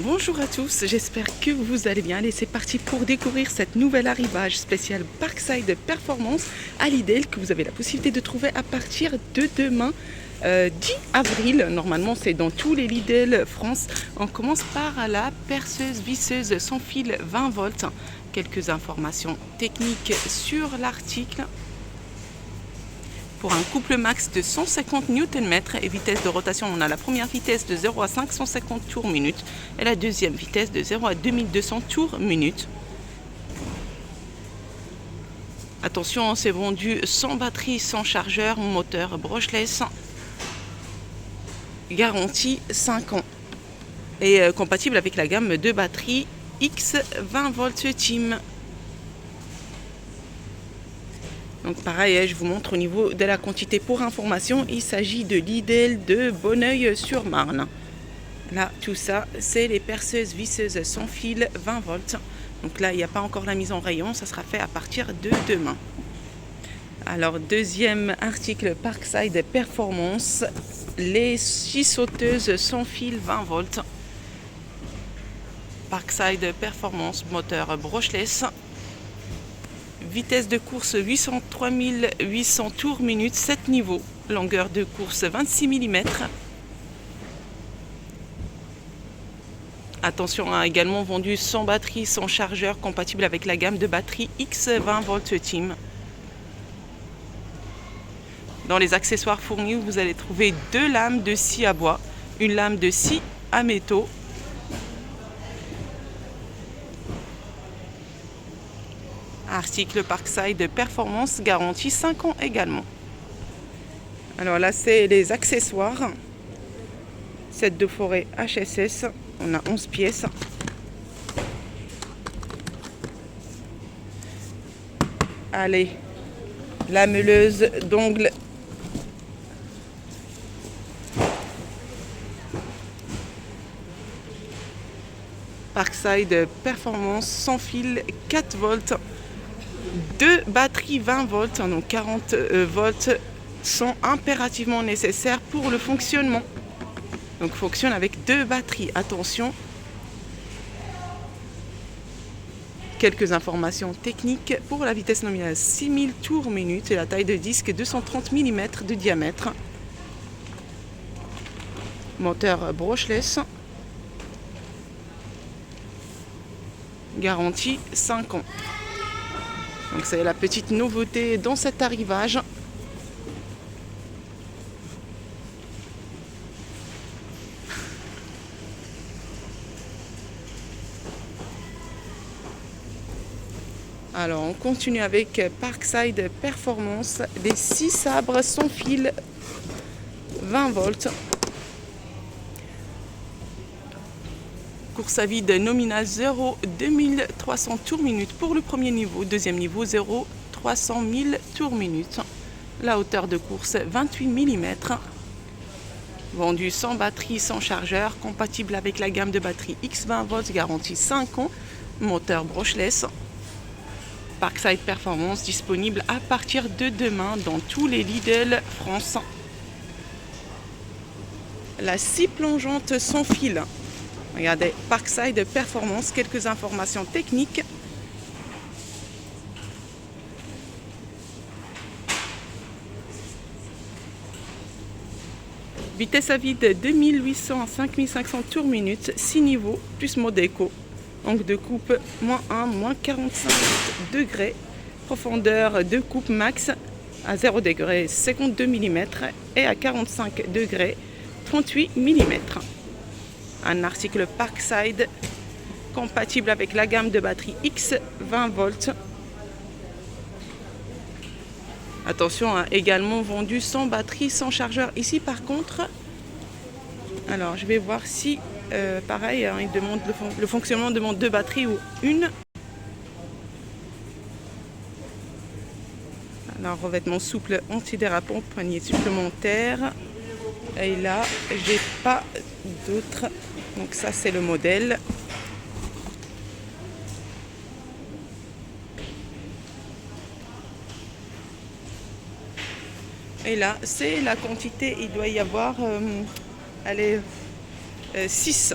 Bonjour à tous, j'espère que vous allez bien. Allez, c'est parti pour découvrir cette nouvelle arrivage spéciale Parkside Performance à Lidl que vous avez la possibilité de trouver à partir de demain 10 avril. Normalement, c'est dans tous les Lidl France. On commence par la perceuse visseuse sans fil 20 volts. Quelques informations techniques sur l'article. Pour un couple max de 150 Nm et vitesse de rotation, on a la première vitesse de 0 à 550 tours minute et la deuxième vitesse de 0 à 2200 tours minute. Attention, c'est vendu sans batterie, sans chargeur, moteur brushless, garantie 5 ans et compatible avec la gamme de batterie X 20 volts Team. Donc pareil, je vous montre au niveau de la quantité. Pour information, il s'agit de Lidl de Bonneuil-sur-Marne. Là, tout ça, c'est les perceuses visseuses sans fil 20 volts. Donc là, il n'y a pas encore la mise en rayon, ça sera fait à partir de demain. Alors, deuxième article Parkside Performance, les scie sauteuses sans fil 20 volts. Parkside Performance, moteur brushless. Vitesse de course 803 800 tours minute, 7 niveaux. Longueur de course 26 mm. Attention, a également vendu sans batterie, sans chargeur, compatible avec la gamme de batterie X 20 volts Team. Dans les accessoires fournis, vous allez trouver deux lames de scie à bois, une lame de scie à métaux. Article Parkside Performance, garantie 5 ans également. Alors là, c'est les accessoires. Set de forêt HSS, on a 11 pièces. Allez, la meuleuse d'ongles. Parkside Performance sans fil 4 volts. Deux batteries 20 volts, donc 40 volts, sont impérativement nécessaires pour le fonctionnement. Donc fonctionne avec deux batteries. Attention. Quelques informations techniques pour la vitesse nominale 6000 tours minute et la taille de disque 230 mm de diamètre. Moteur brushless. Garantie 5 ans. Donc c'est la petite nouveauté dans cet arrivage. Alors on continue avec Parkside Performance, les 6 sabres sans fil 20 volts. Course à vide nominale 0 2300 tours minute pour le premier niveau, deuxième niveau 0 300 000 tours minute. La hauteur de course 28 mm. Vendu sans batterie, sans chargeur, compatible avec la gamme de batterie X20 volts, garantie 5 ans, moteur brushless. Parkside Performance disponible à partir de demain dans tous les Lidl France. La scie plongeante sans fil. Regardez, Parkside Performance, quelques informations techniques. Vitesse à vide 2800 à 5500 tours minute, 6 niveaux, plus mode éco. Angle de coupe -1, -45 degrés. Profondeur de coupe max à 0 degré 52 mm et à 45 degrés 38 mm. Un article Parkside compatible avec la gamme de batterie X 20 volts. Attention, également vendu sans batterie, sans chargeur. Ici par contre, alors je vais voir si pareil, il demande le fonctionnement demande deux batteries ou une. Alors revêtement souple antidérapant, poignée supplémentaire. Et là, j'ai pas d'autres. Donc ça c'est le modèle. Et là, c'est la quantité, il doit y avoir allez, 6.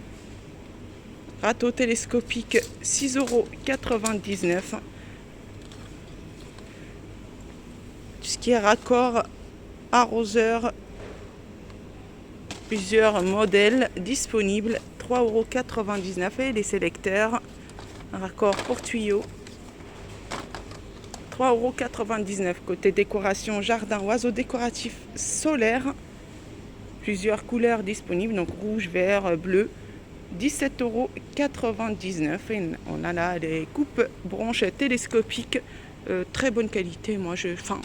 Râteau télescopique, 6,99 €. Tout ce qui est raccord, arroseur, plusieurs modèles disponibles, 3,99 € et les sélecteurs, un raccord pour tuyaux, 3,99 €. Côté décoration, jardin, oiseaux décoratifs solaires, plusieurs couleurs disponibles, donc rouge, vert, bleu, 17,99 €. Et on a là les coupes branches télescopiques, très bonne qualité. Moi,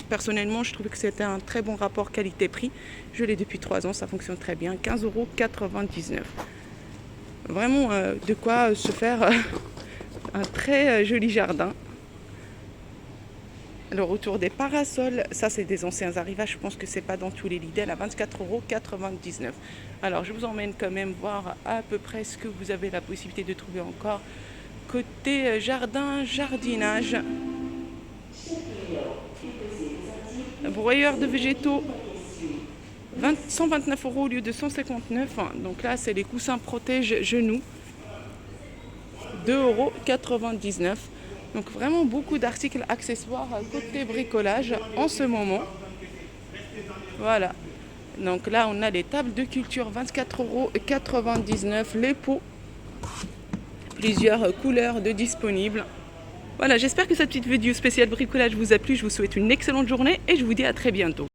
personnellement, je trouve que c'était un très bon rapport qualité-prix. Je l'ai depuis 3 ans, ça fonctionne très bien. 15,99 €. Vraiment de quoi se faire un très joli jardin. Alors autour des parasols, ça c'est des anciens arrivages, je pense que c'est pas dans tous les Lidl, à 24,99 €. Alors je vous emmène quand même voir à peu près ce que vous avez la possibilité de trouver encore côté jardin, jardinage. Broyeur de végétaux, 129 € au lieu de 159 €. Donc là c'est les coussins protège genoux, 2,99 €. Donc vraiment beaucoup d'articles accessoires côté bricolage en ce moment. Voilà. Donc là on a les tables de culture, 24,99 €, les pots, plusieurs couleurs de disponibles. Voilà, j'espère que cette petite vidéo spéciale bricolage vous a plu. Je vous souhaite une excellente journée et je vous dis à très bientôt.